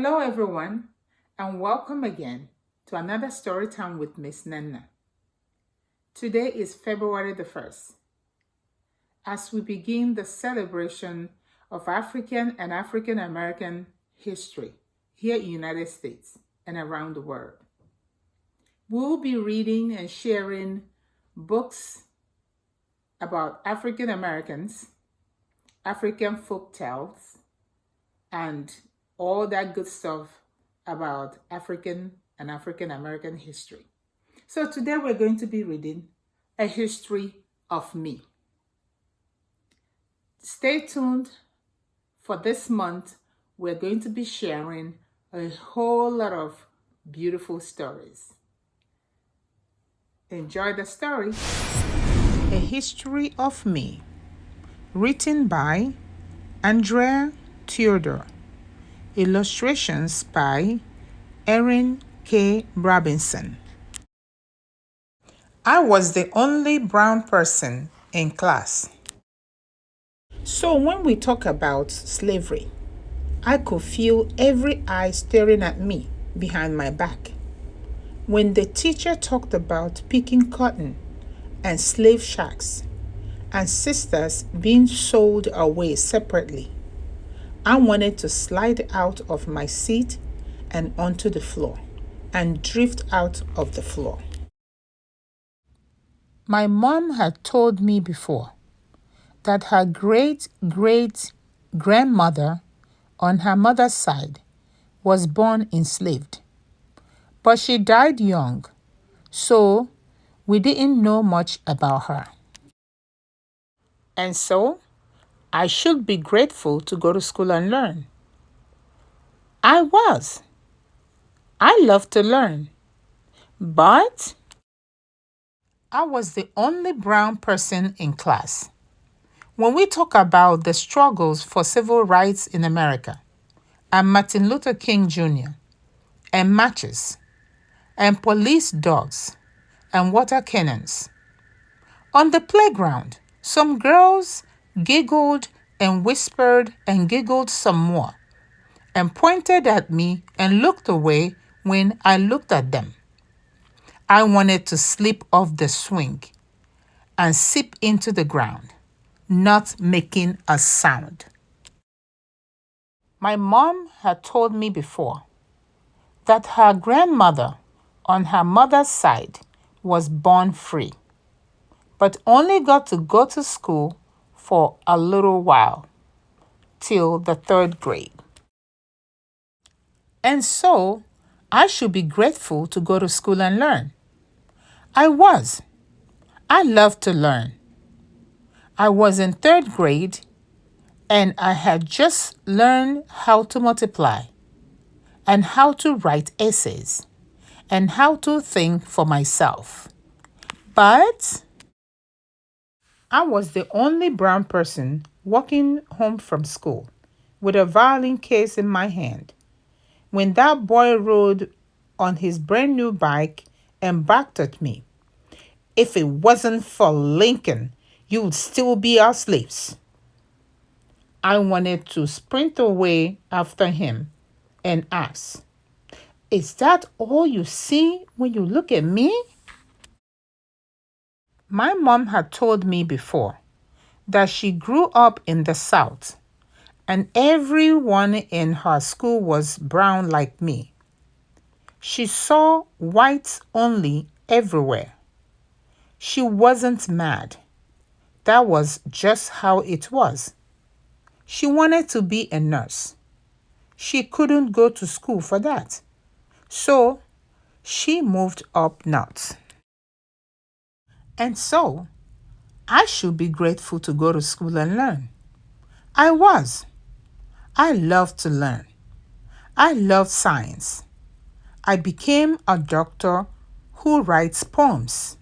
Hello, everyone, and welcome again to another Storytime with Miss Nnenna. Today is February the 1st, as we begin the celebration of African and African American history here in the United States and around the world. We'll be reading and sharing books about African Americans, African folk tales, and all that good stuff about African and African American history. So today we're going to be reading A History of Me. Stay tuned for this month. We're going to be sharing a whole lot of beautiful stories. Enjoy the story. A History of Me, written by Andrea Theodore. Illustrations by Erin K. Robinson. I was the only brown person in class. So when we talk about slavery, I could feel every eye staring at me behind my back. When the teacher talked about picking cotton and slave shacks and sisters being sold away separately, I wanted to slide out of my seat and onto the floor and drift out of the floor. My mom had told me before that her great-great-grandmother on her mother's side was born enslaved, but she died young, so we didn't know much about her. And so, I should be grateful to go to school and learn. I was. I love to learn. But I was the only brown person in class. When we talk about the struggles for civil rights in America, and Martin Luther King Jr., and matches, and police dogs, and water cannons, on the playground, some girls giggled and whispered and giggled some more, and pointed at me and looked away when I looked at them. I wanted to slip off the swing and sip into the ground, not making a sound. My mom had told me before that her grandmother on her mother's side was born free, but only got to go to school for a little while, till the 3rd grade. And so, I should be grateful to go to school and learn. I was. I love to learn. I was in 3rd grade and I had just learned how to multiply and how to write essays and how to think for myself. But I was the only brown person walking home from school with a violin case in my hand when that boy rode on his brand new bike and barked at me. If it wasn't for Lincoln, you would still be our slaves. I wanted to sprint away after him and ask, "Is that all you see when you look at me?" My mom had told me before that she grew up in the South and everyone in her school was brown like me. She saw whites only everywhere. She wasn't mad. That was just how it was. She wanted to be a nurse. She couldn't go to school for that. So she moved up north. And so I should be grateful to go to school and learn. I was. I loved to learn. I loved science. I became a doctor who writes poems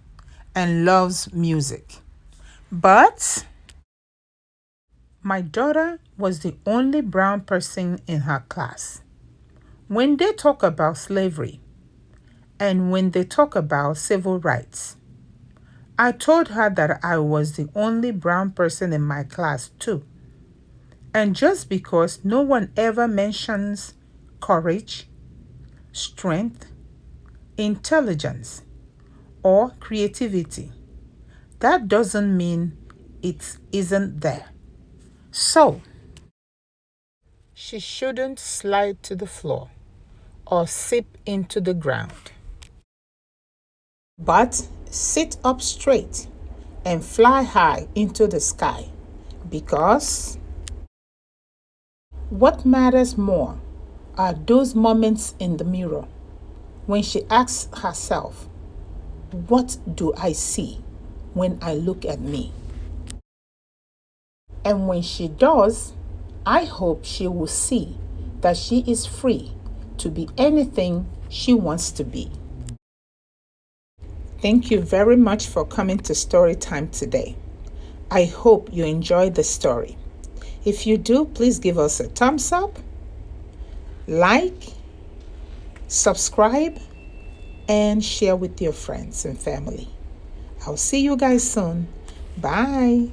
and loves music. But my daughter was the only brown person in her class. When they talk about slavery and when they talk about civil rights, I told her that I was the only brown person in my class too. And just because no one ever mentions courage, strength, intelligence, or creativity, that doesn't mean it isn't there. So, she shouldn't slide to the floor or sip into the ground, but sit up straight and fly high into the sky, because what matters more are those moments in the mirror when she asks herself, "What do I see when I look at me?" And when she does, I hope she will see that she is free to be anything she wants to be. Thank you very much for coming to Storytime today. I hope you enjoyed the story. If you do, please give us a thumbs up, like, subscribe, and share with your friends and family. I'll see you guys soon. Bye.